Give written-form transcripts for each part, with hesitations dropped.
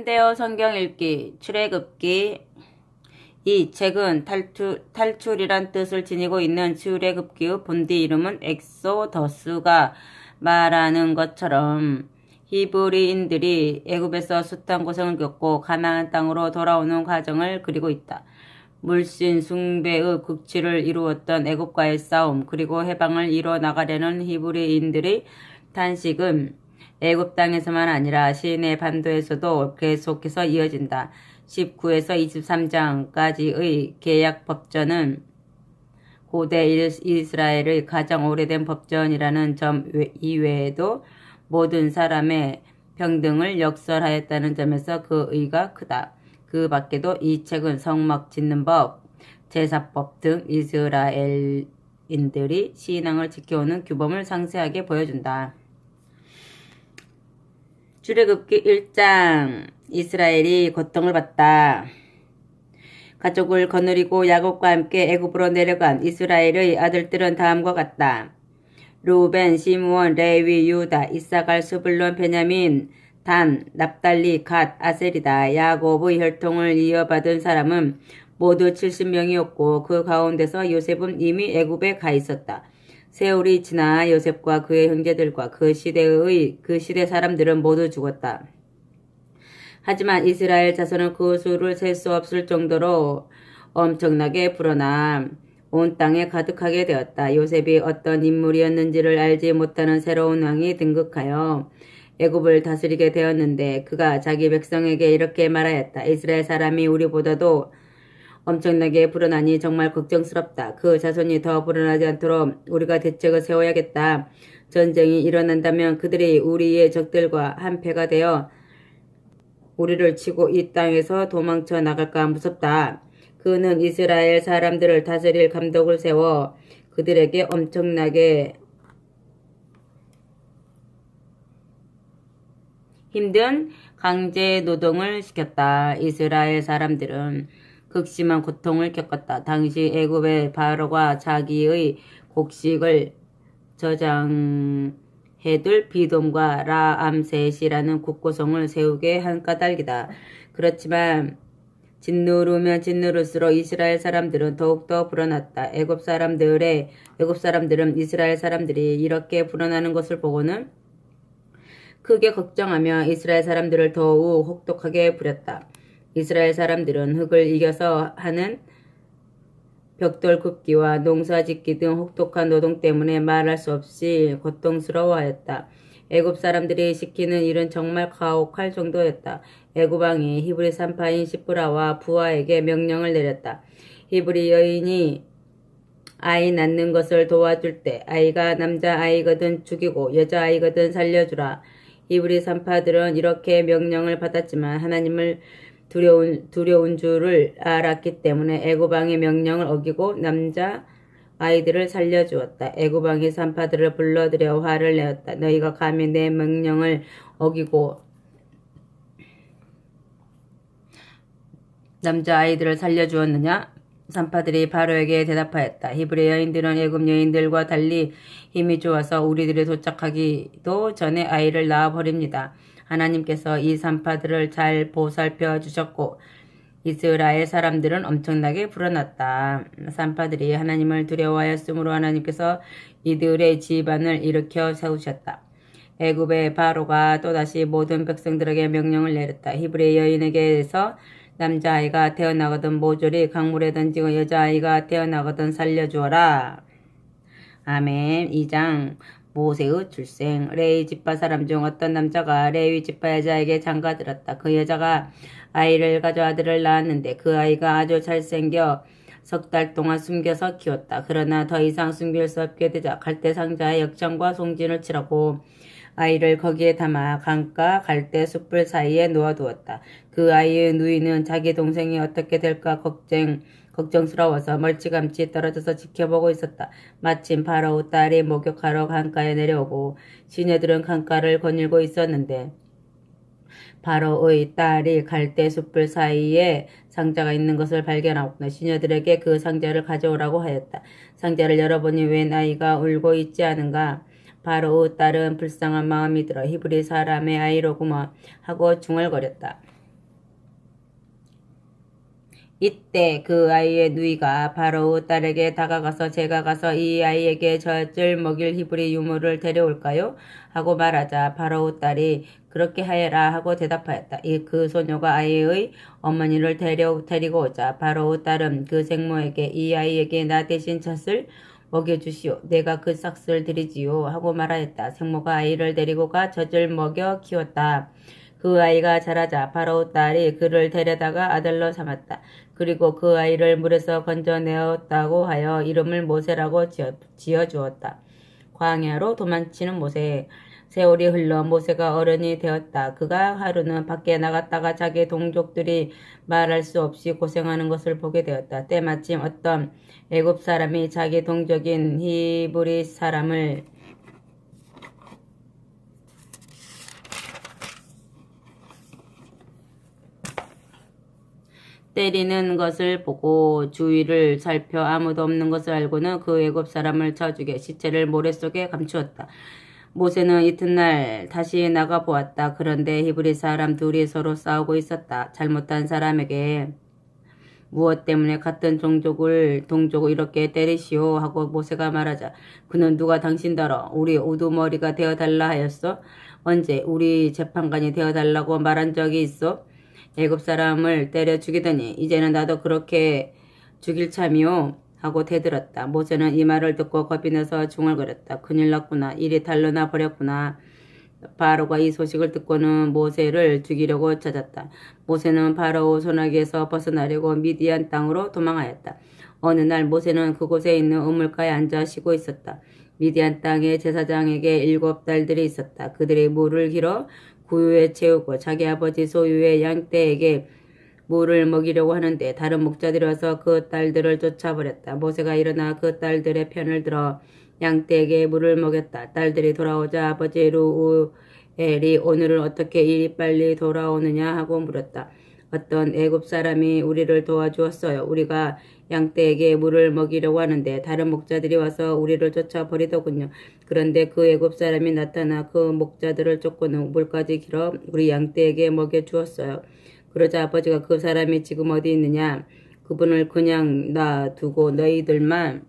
현대어 성경 읽기, 출애굽기. 이 책은 탈출이란 뜻을 지니고 있는 출애굽기의 본디 이름은 엑소더스가 말하는 것처럼 히브리인들이 애굽에서 숱한 고생을 겪고 가나안 땅으로 돌아오는 과정을 그리고 있다. 물신 숭배의 극치를 이루었던 애굽과의 싸움, 그리고 해방을 이뤄 나가려는 히브리인들의 탄식은 애굽 땅에서만 아니라 시내 반도에서도 계속해서 이어진다. 19에서 23장까지의 계약 법전은 고대 이스라엘의 가장 오래된 법전이라는 점 이외에도 모든 사람의 평등을 역설하였다는 점에서 그 의의가 크다. 그 밖에도 이 책은 성막 짓는 법, 제사법 등 이스라엘인들이 신앙을 지켜오는 규범을 상세하게 보여준다. 출애굽기 1장. 이스라엘이 고통을 받다. 가족을 거느리고 야곱과 함께 애굽으로 내려간 이스라엘의 아들들은 다음과 같다. 루벤, 시므온, 레위, 유다, 이사갈, 스불론, 베냐민, 단, 납달리, 갓, 아셀이다. 야곱의 혈통을 이어받은 사람은 모두 70명이었고 그 가운데서 요셉은 이미 애굽에 가 있었다. 세월이 지나 요셉과 그의 형제들과 그 시대 사람들은 모두 죽었다. 하지만 이스라엘 자손은 그 수를 셀 수 없을 정도로 엄청나게 불어나 온 땅에 가득하게 되었다. 요셉이 어떤 인물이었는지를 알지 못하는 새로운 왕이 등극하여 애굽을 다스리게 되었는데 그가 자기 백성에게 이렇게 말하였다. 이스라엘 사람이 우리보다도 엄청나게 불어나니 정말 걱정스럽다. 그 자손이 더 불어나지 않도록 우리가 대책을 세워야겠다. 전쟁이 일어난다면 그들이 우리의 적들과 한패가 되어 우리를 치고 이 땅에서 도망쳐 나갈까 무섭다. 그는 이스라엘 사람들을 다스릴 감독을 세워 그들에게 엄청나게 힘든 강제 노동을 시켰다. 이스라엘 사람들은 극심한 고통을 겪었다. 당시 애굽의 바로가 자기의 곡식을 저장해둘 비돔과 라암셋이라는 국고성을 세우게 한 까닭이다. 그렇지만 짓누르면 짓누를수록 이스라엘 사람들은 더욱더 불어났다. 애굽 사람들은 이스라엘 사람들이 이렇게 불어나는 것을 보고는 크게 걱정하며 이스라엘 사람들을 더욱 혹독하게 부렸다. 이스라엘 사람들은 흙을 이겨서 하는 벽돌 굽기와 농사 짓기 등 혹독한 노동 때문에 말할 수 없이 고통스러워하였다. 애굽 사람들이 시키는 일은 정말 가혹할 정도였다. 애굽 왕이 히브리 산파인 시브라와 부하에게 명령을 내렸다. 히브리 여인이 아이 낳는 것을 도와줄 때 아이가 남자 아이거든 죽이고 여자 아이거든 살려주라. 히브리 산파들은 이렇게 명령을 받았지만 하나님을 두려운 줄을 알았기 때문에 애굽 왕의 명령을 어기고 남자 아이들을 살려주었다. 애굽 왕이 산파들을 불러들여 화를 내었다. 너희가 감히 내 명령을 어기고 남자 아이들을 살려주었느냐? 산파들이 바로에게 대답하였다. 히브리 여인들은 애굽 여인들과 달리 힘이 좋아서 우리들이 도착하기도 전에 아이를 낳아버립니다. 하나님께서 이 산파들을 잘 보살펴 주셨고 이스라엘 사람들은 엄청나게 불어났다. 산파들이 하나님을 두려워하였으므로 하나님께서 이들의 집안을 일으켜 세우셨다. 애굽의 바로가 또다시 모든 백성들에게 명령을 내렸다. 히브리 여인에게서 남자아이가 태어나거든 모조리 강물에 던지고 여자아이가 태어나거든 살려주어라. 아멘. 2장. 모세의 출생. 레위 지파 사람 중 어떤 남자가 레위 지파 여자에게 장가들었다. 그 여자가 아이를 가져 아들을 낳았는데 그 아이가 아주 잘생겨 석 달 동안 숨겨서 키웠다. 그러나 더 이상 숨길 수 없게 되자 갈대 상자에 역청과 송진을 칠하고 아이를 거기에 담아 강가 갈대 숯불 사이에 놓아두었다. 그 아이의 누이는 자기 동생이 어떻게 될까 걱정스러워서 멀찌감치 떨어져서 지켜보고 있었다. 마침 바로의 딸이 목욕하러 강가에 내려오고 시녀들은 강가를 거닐고 있었는데 바로의 딸이 갈대 숯불 사이에 상자가 있는 것을 발견하고 시녀들에게 그 상자를 가져오라고 하였다. 상자를 열어보니 웬 아이가 울고 있지 않은가? 바로의 딸은 불쌍한 마음이 들어 히브리 사람의 아이로구먼 하고 중얼거렸다. 이때 그 아이의 누이가 바로의 딸에게 다가가서 제가 가서 이 아이에게 젖을 먹일 히브리 유모를 데려올까요? 하고 말하자 바로의 딸이 그렇게 하여라 하고 대답하였다. 그 소녀가 아이의 어머니를 데리고 오자 바로의 딸은 그 생모에게 이 아이에게 나 대신 젖을 먹여주시오. 내가 그 싹을 드리지요. 하고 말하였다. 생모가 아이를 데리고 가 젖을 먹여 키웠다. 그 아이가 자라자 바로의 딸이 그를 데려다가 아들로 삼았다. 그리고 그 아이를 물에서 건져내었다고 하여 이름을 모세라고 지어주었다. 광야로 도망치는 모세. 세월이 흘러 모세가 어른이 되었다. 그가 하루는 밖에 나갔다가 자기 동족들이 말할 수 없이 고생하는 것을 보게 되었다. 때마침 어떤 애굽 사람이 자기 동족인 히브리 사람을 때리는 것을 보고 주위를 살펴 아무도 없는 것을 알고는 그 애굽 사람을 쳐 죽여 시체를 모래 속에 감추었다. 모세는 이튿날 다시 나가 보았다. 그런데 히브리 사람 둘이 서로 싸우고 있었다. 잘못한 사람에게 무엇 때문에 같은 동족을 이렇게 때리시오 하고 모세가 말하자 그는 누가 당신더러 우리 우두머리가 되어달라 하였어? 언제 우리 재판관이 되어달라고 말한 적이 있어? 애굽 사람을 때려 죽이더니 이제는 나도 그렇게 죽일 참이오 하고 대들었다. 모세는 이 말을 듣고 겁이 나서 중얼거렸다. 큰일 났구나. 일이 달러나 버렸구나. 바로가 이 소식을 듣고는 모세를 죽이려고 찾았다. 모세는 바로 소나기에서 벗어나려고 미디안 땅으로 도망하였다. 어느 날 모세는 그곳에 있는 우물가에 앉아 쉬고 있었다. 미디안 땅의 제사장에게 7 딸들이 있었다. 그들이 물을 길어 구유에 채우고 자기 아버지 소유의 양떼에게 물을 먹이려고 하는데 다른 목자들이 와서 그 딸들을 쫓아버렸다. 모세가 일어나 그 딸들의 편을 들어 양떼에게 물을 먹였다. 딸들이 돌아오자 아버지 루엘이 오늘은 어떻게 이리 빨리 돌아오느냐 하고 물었다. 어떤 애굽 사람이 우리를 도와주었어요. 우리가 양떼에게 물을 먹이려고 하는데 다른 목자들이 와서 우리를 쫓아버리더군요. 그런데 그 애굽 사람이 나타나 그 목자들을 쫓고는 물까지 길어 우리 양떼에게 먹여주었어요. 그러자 아버지가 그 사람이 지금 어디 있느냐? 그분을 그냥 놔두고 너희들만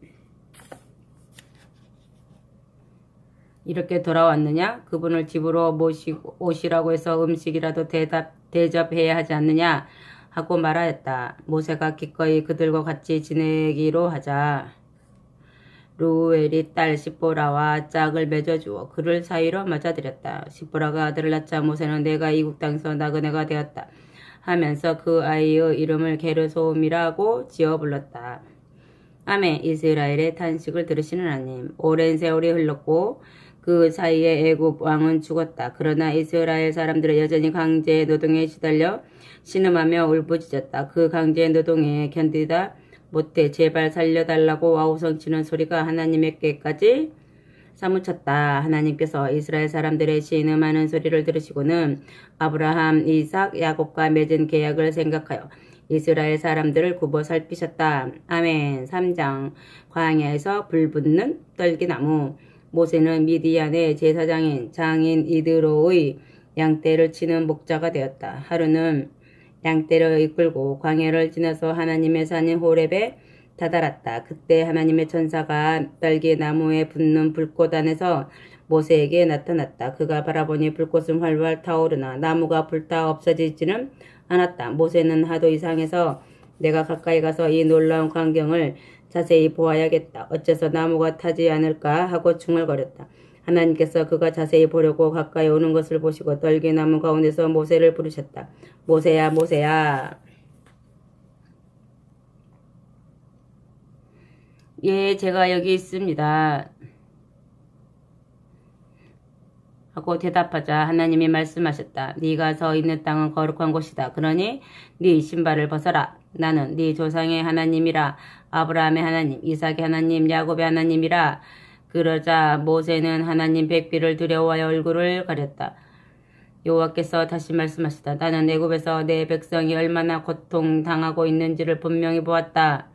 이렇게 돌아왔느냐? 그분을 집으로 모시고 오시라고 해서 음식이라도 대접해야 하지 않느냐? 하고 말하였다. 모세가 기꺼이 그들과 같이 지내기로 하자. 루엘이 딸 시보라와 짝을 맺어주어 그를 사이로 맞아들였다. 시보라가 아들을 낳자 모세는 내가 이국 땅에서 나그네가 되었다 하면서 그 아이의 이름을 게르솜이라고 지어 불렀다. 아멘. 이스라엘의 탄식을 들으시는 하나님. 오랜 세월이 흘렀고 그 사이에 애굽 왕은 죽었다. 그러나 이스라엘 사람들은 여전히 강제 노동에 시달려 신음하며 울부짖었다. 그 강제 노동에 견디다 못해 제발 살려달라고 아우성치는 소리가 하나님께까지 사무쳤다. 하나님께서 이스라엘 사람들의 신음하는 소리를 들으시고는 아브라함, 이삭, 야곱과 맺은 계약을 생각하여 이스라엘 사람들을 굽어 살피셨다. 아멘. 3장 광야에서 불붙는 떨기나무. 모세는 미디안의 제사장인 장인 이드로의 양떼를 치는 목자가 되었다. 하루는 양떼를 이끌고 광야를 지나서 하나님의 산인 호렙에 다다랐다. 그때 하나님의 천사가 떨기나무에 붙는 불꽃 안에서 모세에게 나타났다. 그가 바라보니 불꽃은 활활 타오르나 나무가 불타 없어지지는 않았다. 모세는 하도 이상해서 내가 가까이 가서 이 놀라운 광경을 자세히 보아야겠다. 어째서 나무가 타지 않을까 하고 중얼거렸다. 하나님께서 그가 자세히 보려고 가까이 오는 것을 보시고 떨기나무 가운데서 모세를 부르셨다. 모세야, 모세야. 예, 제가 여기 있습니다. 하고 대답하자 하나님이 말씀하셨다. 네가 서 있는 땅은 거룩한 곳이다. 그러니 네 신발을 벗어라. 나는 네 조상의 하나님이라. 아브라함의 하나님, 이삭의 하나님, 야곱의 하나님이라. 그러자 모세는 하나님 백비를 두려워하여 얼굴을 가렸다. 여호와께서 다시 말씀하시다. 나는 애굽에서 내 백성이 얼마나 고통당하고 있는지를 분명히 보았다.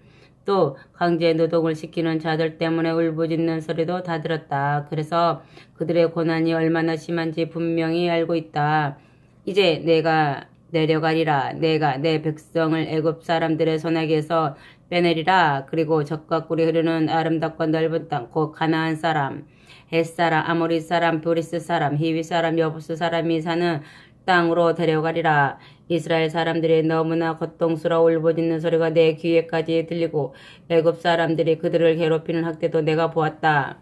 또 강제 노동을 시키는 자들 때문에 울부짖는 소리도 다 들었다. 그래서 그들의 고난이 얼마나 심한지 분명히 알고 있다. 이제 내가 내려가리라. 내가 내 백성을 애굽 사람들의 손에게서 빼내리라. 그리고 젖과 꿀이 흐르는 아름답고 넓은 땅 곧 가나안 사람, 헷 사람, 아모리 사람, 브리스 사람, 히위 사람, 여부스 사람이 사는 땅으로 데려가리라. 이스라엘 사람들이 너무나 고통스러워 울부짖는 소리가 내 귀에까지 들리고 애굽 사람들이 그들을 괴롭히는 학대도 내가 보았다.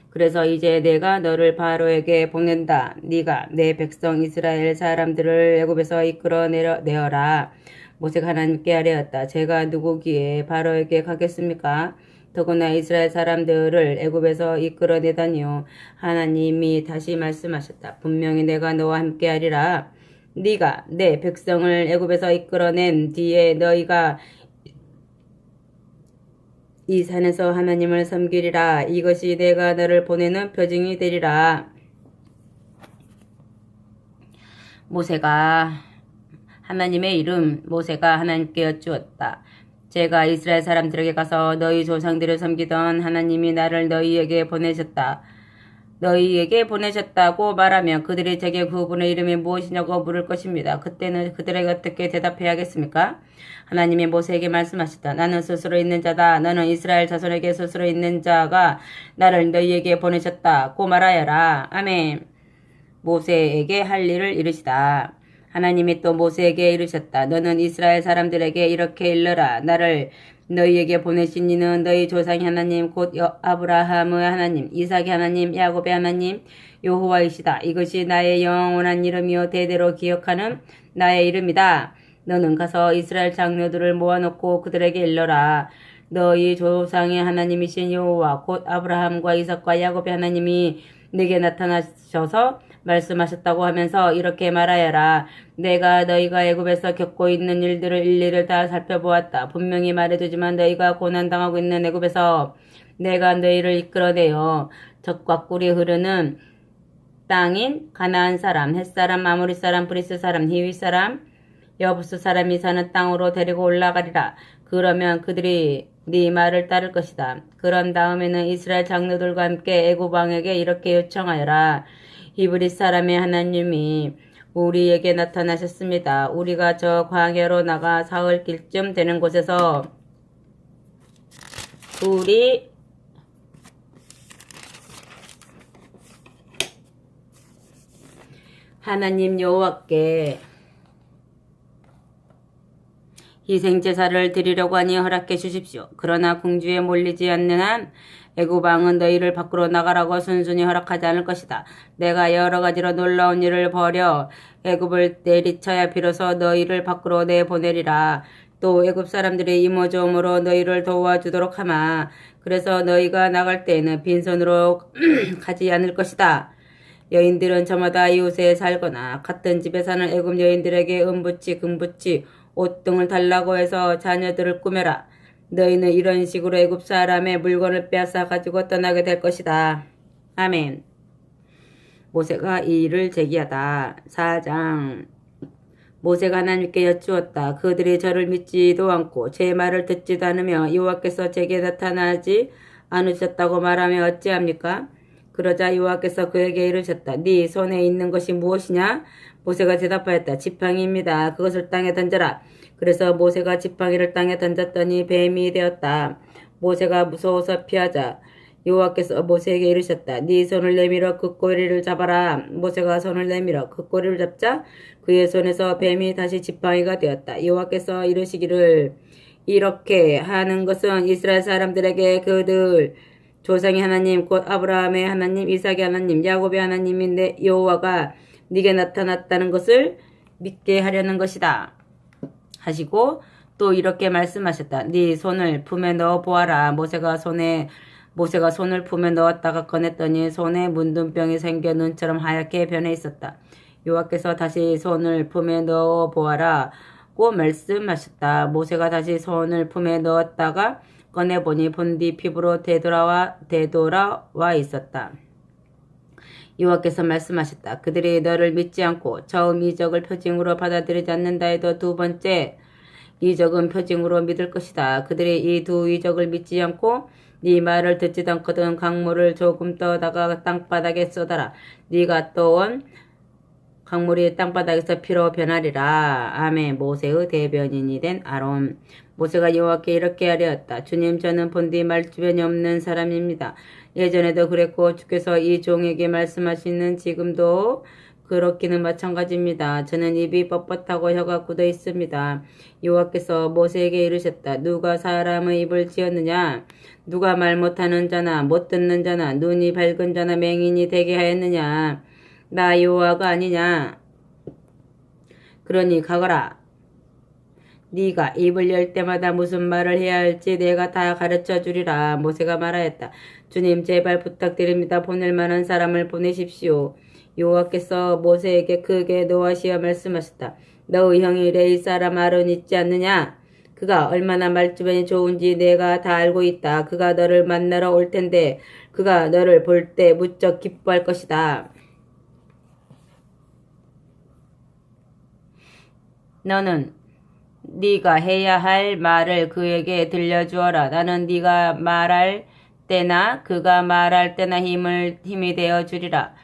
그래서 이제 내가 너를 바로에게 보낸다. 네가 내 백성 이스라엘 사람들을 애굽에서 이끌어 내어라. 모세가 하나님께 아뢰었다. 제가 누구기에 바로에게 가겠습니까? 더구나 이스라엘 사람들을 애굽에서 이끌어내다니요. 하나님이 다시 말씀하셨다. 분명히 내가 너와 함께하리라. 네가 내 백성을 애굽에서 이끌어낸 뒤에 너희가 이 산에서 하나님을 섬기리라. 이것이 내가 너를 보내는 표징이 되리라. 모세가 하나님의 이름 모세가 하나님께 여쭈었다. 제가 이스라엘 사람들에게 가서 너희 조상들을 섬기던 하나님이 나를 너희에게 보내셨다고 말하면 그들이 제게 그분의 이름이 무엇이냐고 물을 것입니다. 그때는 그들에게 어떻게 대답해야겠습니까? 하나님이 모세에게 말씀하셨다. 나는 스스로 있는 자다. 너는 이스라엘 자손에게 스스로 있는 자가 나를 너희에게 보내셨다고 말하여라. 아멘. 모세에게 할 일을 이르시다. 하나님이 또 모세에게 이르셨다. 너는 이스라엘 사람들에게 이렇게 일러라. 나를 너희에게 보내신 이는 너희 조상의 하나님 곧 아브라함의 하나님, 이삭의 하나님, 야곱의 하나님 여호와이시다. 이것이 나의 영원한 이름이요 대대로 기억하는 나의 이름이다. 너는 가서 이스라엘 장로들을 모아놓고 그들에게 일러라. 너희 조상의 하나님이신 여호와 곧 아브라함과 이삭과 야곱의 하나님이 내게 나타나셔서 말씀하셨다고 하면서 이렇게 말하여라. 내가 너희가 애굽에서 겪고 있는 일들을 일일을 다 살펴보았다. 분명히 말해두지만 너희가 고난당하고 있는 애굽에서 내가 너희를 이끌어내어 젖과 꿀이 흐르는 땅인 가나안 사람, 헷 사람, 아모리 사람, 브리스 사람, 히위 사람, 여부스 사람이 사는 땅으로 데리고 올라가리라. 그러면 그들이 네 말을 따를 것이다. 그런 다음에는 이스라엘 장로들과 함께 애굽 왕에게 이렇게 요청하여라. 히브리 사람의 하나님이 우리에게 나타나셨습니다. 우리가 저 광야로 나가 사흘길쯤 되는 곳에서 우리 하나님 여호와께 희생제사를 드리려고 하니 허락해 주십시오. 그러나 궁주에 몰리지 않는 한 애굽 왕은 너희를 밖으로 나가라고 순순히 허락하지 않을 것이다. 내가 여러 가지로 놀라운 일을 벌여 애굽을 내리쳐야 비로소 너희를 밖으로 내보내리라. 또 애굽 사람들이 이모저모로 너희를 도와주도록 하마. 그래서 너희가 나갈 때에는 빈손으로 가지 않을 것이다. 여인들은 저마다 이웃에 살거나 같은 집에 사는 애굽 여인들에게 은부치, 금부치, 옷 등을 달라고 해서 자녀들을 꾸며라. 너희는 이런 식으로 애굽 사람의 물건을 빼앗아 가지고 떠나게 될 것이다. 아멘. 모세가 이 일을 제기하다. 4장. 모세가 하나님께 여쭈었다. 그들이 저를 믿지도 않고 제 말을 듣지도 않으며 여호와께서 제게 나타나지 않으셨다고 말하며 어찌합니까? 그러자 여호와께서 그에게 이르셨다. 네 손에 있는 것이 무엇이냐? 모세가 대답하였다. 지팡이입니다. 그것을 땅에 던져라. 그래서 모세가 지팡이를 땅에 던졌더니 뱀이 되었다. 모세가 무서워서 피하자 여호와께서 모세에게 이르셨다. 네 손을 내밀어 그 꼬리를 잡아라. 모세가 손을 내밀어 그 꼬리를 잡자 그의 손에서 뱀이 다시 지팡이가 되었다. 여호와께서 이르시기를 이렇게 하는 것은 이스라엘 사람들에게 그들 조상의 하나님 곧 아브라함의 하나님, 이삭의 하나님, 야곱의 하나님인데 여호와가 네게 나타났다는 것을 믿게 하려는 것이다. 하시고 또 이렇게 말씀하셨다. 네 손을 품에 넣어 보아라. 모세가 손을 품에 넣었다가 꺼냈더니 손에 문둥병이 생겨 눈처럼 하얗게 변해 있었다. 여호와께서 다시 손을 품에 넣어 보아라고 말씀하셨다. 모세가 다시 손을 품에 넣었다가 꺼내보니 본디 피부로 되돌아와 있었다. 여호와께서 말씀하셨다. 그들이 너를 믿지 않고 처음 이적을 표징으로 받아들이지 않는다 해도 두 번째 이적은 표징으로 믿을 것이다. 그들이 이 두 이적을 믿지 않고 네 말을 듣지도 않거든. 강물을 조금 떠다가 땅바닥에 쏟아라. 네가 떠온 강물이 땅바닥에서 피로 변하리라. 아멘. 모세의 대변인이 된 아론. 모세가 여호와께 이렇게 하려었다. 주님, 저는 본디 말주변이 없는 사람입니다. 예전에도 그랬고 주께서 이 종에게 말씀하시는 지금도 그렇기는 마찬가지입니다. 저는 입이 뻣뻣하고 혀가 굳어 있습니다. 여호와께서 모세에게 이르셨다. 누가 사람의 입을 지었느냐? 누가 말 못하는 자나 못 듣는 자나 눈이 밝은 자나 맹인이 되게 하였느냐? 나 여호와가 아니냐? 그러니 가거라. 네가 입을 열 때마다 무슨 말을 해야 할지 내가 다 가르쳐 주리라. 모세가 말하였다. 주님, 제발 부탁드립니다. 보낼 만한 사람을 보내십시오. 여호와께서 모세에게 크게 노하시어 말씀하셨다. 너의 형이 레위 사람 아론 있지 않느냐? 그가 얼마나 말주변이 좋은지 내가 다 알고 있다. 그가 너를 만나러 올 텐데 그가 너를 볼 때 무척 기뻐할 것이다. 너는 네가 해야 할 말을 그에게 들려주어라. 나는 네가 말할 때나 그가 말할 때나 힘이 되어 주리라.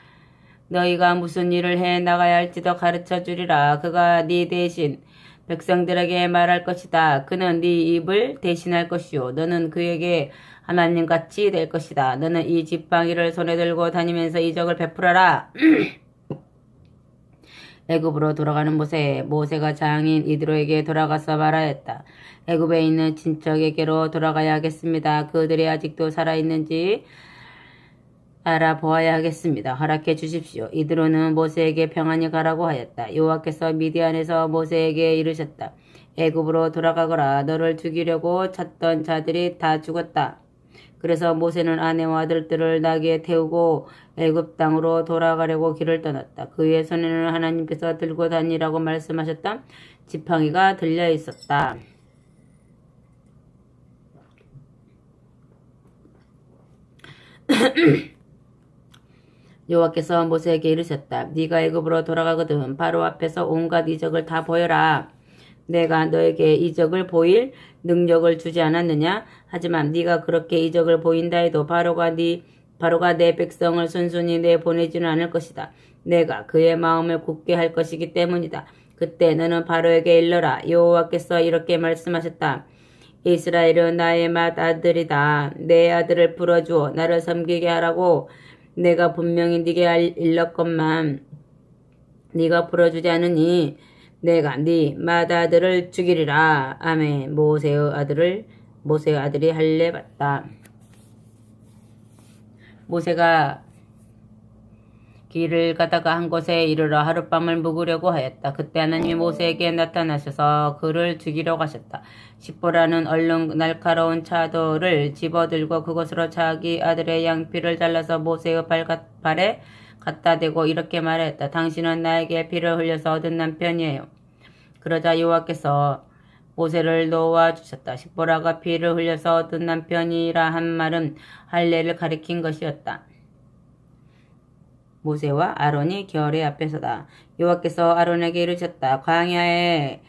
너희가 무슨 일을 해 나가야 할지도 가르쳐 주리라. 그가 네 대신 백성들에게 말할 것이다. 그는 네 입을 대신할 것이요. 너는 그에게 하나님같이 될 것이다. 너는 이 지팡이를 손에 들고 다니면서 이적을 베풀어라. 애굽으로 돌아가는 모세가 장인 이드로에게 돌아가서 말하였다. 애굽에 있는 친척에게로 돌아가야겠습니다. 그들이 아직도 살아있는지 알아보아야 하겠습니다. 허락해 주십시오. 이드로는 모세에게 평안히 가라고 하였다. 여호와께서 미디안에서 모세에게 이르셨다. 애굽으로 돌아가거라. 너를 죽이려고 찾던 자들이 다 죽었다. 그래서 모세는 아내와 아들들을 나귀에 태우고 애굽 땅으로 돌아가려고 길을 떠났다. 그의 손에는 하나님께서 들고 다니라고 말씀하셨던 지팡이가 들려 있었다. 여호와께서 모세에게 이르셨다. 네가 애굽으로 돌아가거든 바로 앞에서 온갖 이적을 다 보여라. 내가 너에게 이적을 보일 능력을 주지 않았느냐? 하지만 네가 그렇게 이적을 보인다 해도 바로가 내 백성을 순순히 내보내지는 않을 것이다. 내가 그의 마음을 굳게 할 것이기 때문이다. 그때 너는 바로에게 일러라. 여호와께서 이렇게 말씀하셨다. 이스라엘은 나의 맏아들이다. 내 아들을 풀어주어 나를 섬기게 하라고 내가 분명히 네게 일렀건만 네가 풀어주지 않으니 내가 네 맏아들을 죽이리라. 아멘. 모세의 아들이 할례 받다. 모세가 길을 가다가 한 곳에 이르러 하룻밤을 묵으려고 하였다. 그때 하나님이 모세에게 나타나셔서 그를 죽이려고 하셨다. 십보라는 얼른 날카로운 차도를 집어들고 그것으로 자기 아들의 양피를 잘라서 모세의 발에 갖다 대고 이렇게 말했다. 당신은 나에게 피를 흘려서 얻은 남편이에요. 그러자 여호와께서 모세를 놓아주셨다. 십보라가 피를 흘려서 얻은 남편이라 한 말은 할례를 가리킨 것이었다. 모세와 아론이 결의 앞에서다. 여호와께서 아론에게 이르셨다. 광야에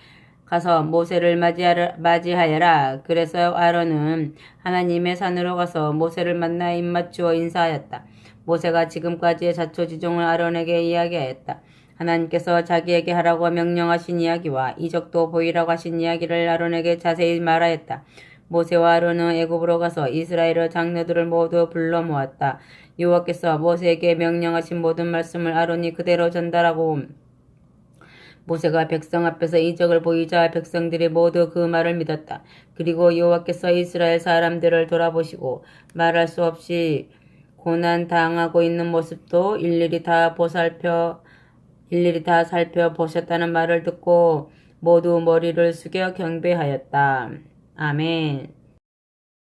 가서 모세를 맞이하여라. 그래서 아론은 하나님의 산으로 가서 모세를 만나 입맞추어 인사하였다. 모세가 지금까지의 자초지종을 아론에게 이야기하였다. 하나님께서 자기에게 하라고 명령하신 이야기와 이적도 보이라고 하신 이야기를 아론에게 자세히 말하였다. 모세와 아론은 애굽으로 가서 이스라엘의 장로들을 모두 불러 모았다. 여호와께서 모세에게 명령하신 모든 말씀을 아론이 그대로 전달하고 모세가 백성 앞에서 이적을 보이자 백성들이 모두 그 말을 믿었다. 그리고 여호와께서 이스라엘 사람들을 돌아보시고 말할 수 없이 고난 당하고 있는 모습도 일일이 다 살펴보셨다는 말을 듣고 모두 머리를 숙여 경배하였다. 아멘.